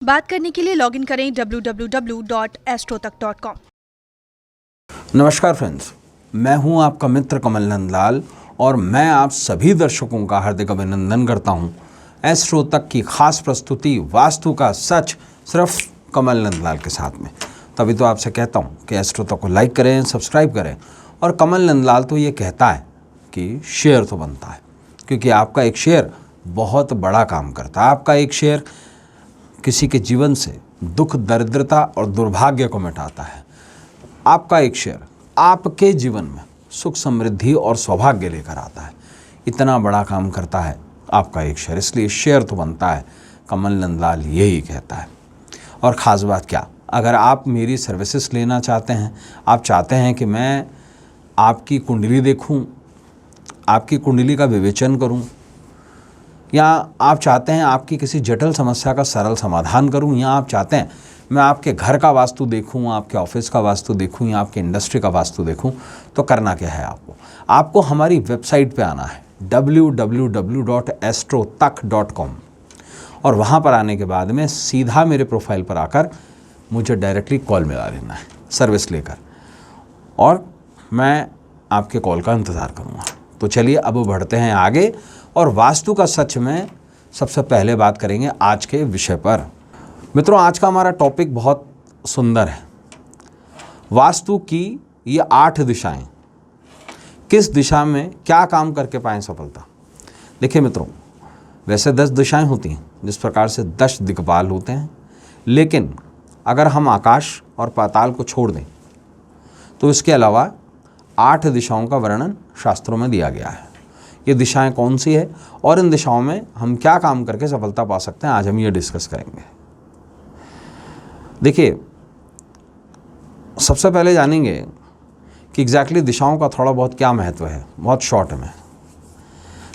बात करने के लिए लॉगिन करें www.astrotak.com। नमस्कार फ्रेंड्स, मैं हूं आपका मित्र कमल नंदलाल और मैं आप सभी दर्शकों का हार्दिक अभिनंदन करता हूं एस्ट्रो तक की खास प्रस्तुति वास्तु का सच सिर्फ कमल नंदलाल के साथ में। तभी तो आपसे कहता हूं कि एस्ट्रो तक को लाइक करें, सब्सक्राइब करें। और कमल नंदलाल तो ये कहता है कि शेयर तो बनता है, क्योंकि आपका एक शेयर बहुत बड़ा काम करता है। आपका एक शेयर किसी के जीवन से दुख, दरिद्रता और दुर्भाग्य को मिटाता है। आपका एक शेयर आपके जीवन में सुख, समृद्धि और सौभाग्य लेकर आता है। इतना बड़ा काम करता है आपका एक शेयर, इसलिए शेयर तो बनता है। कमल नंदलाल यही कहता है। और ख़ास बात क्या, अगर आप मेरी सर्विसेज लेना चाहते हैं, आप चाहते हैं कि मैं आपकी कुंडली देखूं, आपकी कुंडली का विवेचन करूं, या आप चाहते हैं आपकी किसी जटिल समस्या का सरल समाधान करूं, या आप चाहते हैं मैं आपके घर का वास्तु देखूं, आपके ऑफिस का वास्तु देखूं, या आपके इंडस्ट्री का वास्तु देखूं, तो करना क्या है आपको हमारी वेबसाइट पे आना है www.astrotak.com। और वहाँ पर आने के बाद में सीधा मेरे प्रोफाइल पर आकर मुझे डायरेक्टली कॉल मिला लेना है सर्विस लेकर, और मैं आपके कॉल का इंतज़ार करूँगा। तो चलिए अब बढ़ते हैं आगे, और वास्तु का सच में सबसे पहले बात करेंगे आज के विषय पर। मित्रों, आज का हमारा टॉपिक बहुत सुंदर है। वास्तु की ये 8 दिशाएं, किस दिशा में क्या काम करके पाएं सफलता। देखिए मित्रों, वैसे 10 दिशाएं होती हैं, जिस प्रकार से 10 दिक्पाल होते हैं, लेकिन अगर हम आकाश और पाताल को छोड़ दें तो इसके अलावा 8 दिशाओं का वर्णन शास्त्रों में दिया गया है। ये दिशाएं कौन सी है और इन दिशाओं में हम क्या काम करके सफलता पा सकते हैं, आज हम ये डिस्कस करेंगे। देखिए, सबसे पहले जानेंगे कि एग्जैक्टली दिशाओं का थोड़ा बहुत क्या महत्व है, बहुत शॉर्ट में।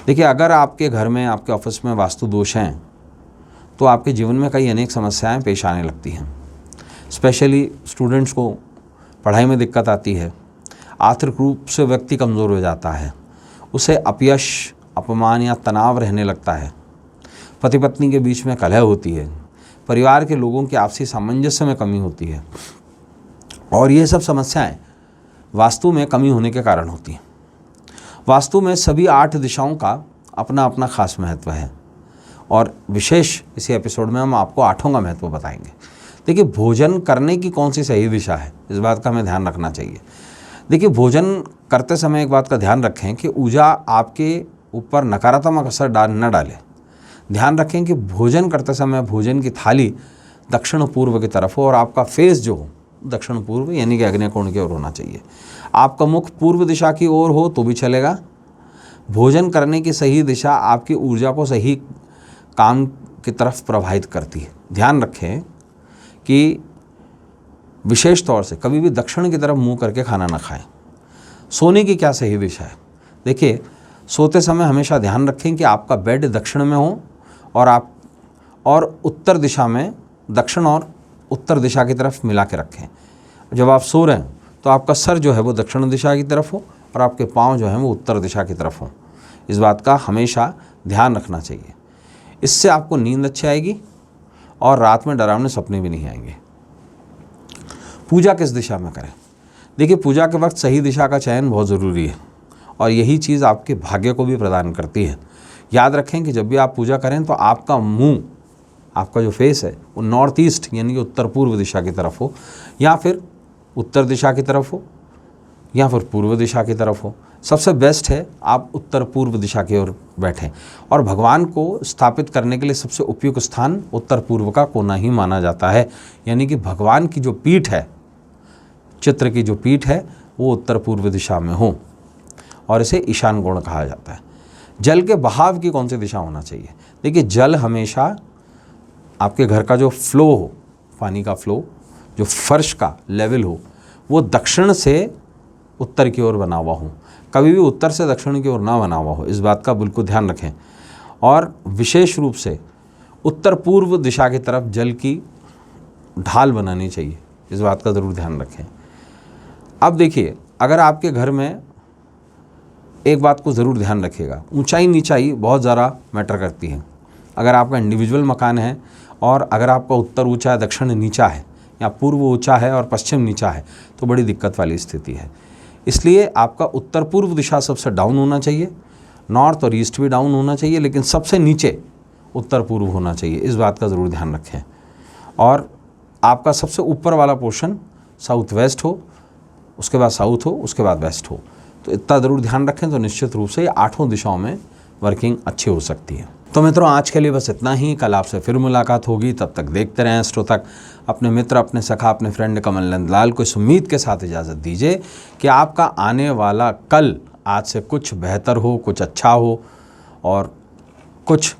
देखिए, अगर आपके घर में, आपके ऑफिस में वास्तु दोष हैं तो आपके जीवन में कई अनेक समस्याएं पेश आने लगती हैं। स्पेशली स्टूडेंट्स को पढ़ाई में दिक्कत आती है, आर्थिक रूप से व्यक्ति कमज़ोर हो जाता है, उसे अपयश, अपमान या तनाव रहने लगता है, पति पत्नी के बीच में कलह होती है, परिवार के लोगों के आपसी सामंजस्य में कमी होती है, और ये सब समस्याएं वास्तु में कमी होने के कारण होती हैं। वास्तु में सभी 8 दिशाओं का अपना अपना खास महत्व है, और विशेष इसी एपिसोड में हम आपको 8 का महत्व बताएंगे। देखिए, भोजन करने की कौन सी सही दिशा है, इस बात का हमें ध्यान रखना चाहिए। देखिए, भोजन करते समय एक बात का ध्यान रखें कि ऊर्जा आपके ऊपर नकारात्मक असर न डाले। ध्यान रखें कि भोजन करते समय भोजन की थाली दक्षिण पूर्व की तरफ हो, और आपका फेस जो हो दक्षिण पूर्व यानी कि आग्नेय कोण की ओर होना चाहिए। आपका मुख पूर्व दिशा की ओर हो तो भी चलेगा। भोजन करने की सही दिशा आपकी ऊर्जा को सही काम की तरफ प्रभावित करती है। ध्यान रखें कि विशेष तौर से कभी भी दक्षिण की तरफ मुंह करके खाना ना खाएं। सोने की क्या सही दिशा है? देखिए, सोते समय हमेशा ध्यान रखें कि आपका बेड दक्षिण में हो, और उत्तर दिशा में दक्षिण और उत्तर दिशा की तरफ मिला के रखें। जब आप सो रहे हैं तो आपका सर जो है वो दक्षिण दिशा की तरफ हो, और आपके पाँव जो हैं वो उत्तर दिशा की तरफ हो। इस बात का हमेशा ध्यान रखना चाहिए। इससे आपको नींद अच्छी आएगी और रात में डरावने सपने भी नहीं आएंगे। पूजा किस दिशा में करें? देखिए, पूजा के वक्त सही दिशा का चयन बहुत ज़रूरी है, और यही चीज़ आपके भाग्य को भी प्रदान करती है। याद रखें कि जब भी आप पूजा करें तो आपका मुंह, आपका जो फेस है वो नॉर्थ ईस्ट यानी कि उत्तर पूर्व दिशा की तरफ हो, या फिर उत्तर दिशा की तरफ हो, या फिर पूर्व दिशा की तरफ हो। सबसे बेस्ट है आप उत्तर पूर्व दिशा की ओर बैठें, और भगवान को स्थापित करने के लिए सबसे उपयुक्त स्थान उत्तर पूर्व का कोना ही माना जाता है। यानी कि भगवान की जो पीठ है, चित्र की जो पीठ है, वो उत्तर पूर्व दिशा में हो, और इसे ईशान कोण कहा जाता है। जल के बहाव की कौन सी दिशा होना चाहिए? देखिए, जल हमेशा आपके घर का जो फ्लो हो, पानी का फ्लो, जो फर्श का लेवल हो, वो दक्षिण से उत्तर की ओर बना हुआ हो, कभी भी उत्तर से दक्षिण की ओर ना बना हुआ हो। इस बात का बिल्कुल ध्यान रखें। और विशेष रूप से उत्तर पूर्व दिशा की तरफ जल की ढाल बनानी चाहिए, इस बात का ज़रूर ध्यान रखें। अब देखिए, अगर आपके घर में एक बात को ज़रूर ध्यान रखिएगा, ऊंचाई नीचाई बहुत ज़्यादा मैटर करती है। अगर आपका इंडिविजुअल मकान है और अगर आपका उत्तर ऊंचा है, दक्षिण नीचा है, या पूर्व ऊंचा है और पश्चिम नीचा है, तो बड़ी दिक्कत वाली स्थिति है। इसलिए आपका उत्तर पूर्व दिशा सबसे डाउन होना चाहिए, नॉर्थ और ईस्ट भी डाउन होना चाहिए, लेकिन सबसे नीचे उत्तर पूर्व होना चाहिए। इस बात का ज़रूर ध्यान रखें। और आपका सबसे ऊपर वाला पोर्शन साउथ वेस्ट हो, उसके बाद साउथ हो, उसके बाद वेस्ट हो। तो इतना ज़रूर ध्यान रखें, तो निश्चित रूप से ये 8 दिशाओं में वर्किंग अच्छी हो सकती है। तो मित्रों, आज के लिए बस इतना ही। कल आपसे फिर मुलाकात होगी। तब तक देखते रहें एस्ट्रो तक। अपने मित्र, अपने सखा, अपने फ्रेंड कमल नंदलाल को इस उम्मीद के साथ इजाज़त दीजिए कि आपका आने वाला कल आज से कुछ बेहतर हो, कुछ अच्छा हो और कुछ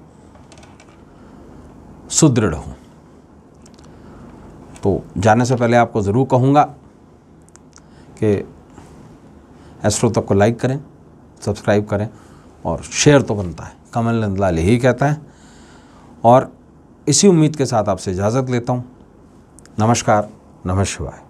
सुदृढ़ हो। तो जाने से पहले आपको ज़रूर कहूँगा कि एस्ट्रो तक को लाइक करें, सब्सक्राइब करें और शेयर तो बनता है। कमल नंदलाल यही कहता है और इसी उम्मीद के साथ आपसे इजाज़त लेता हूँ। नमस्कार, नमः शिवाय।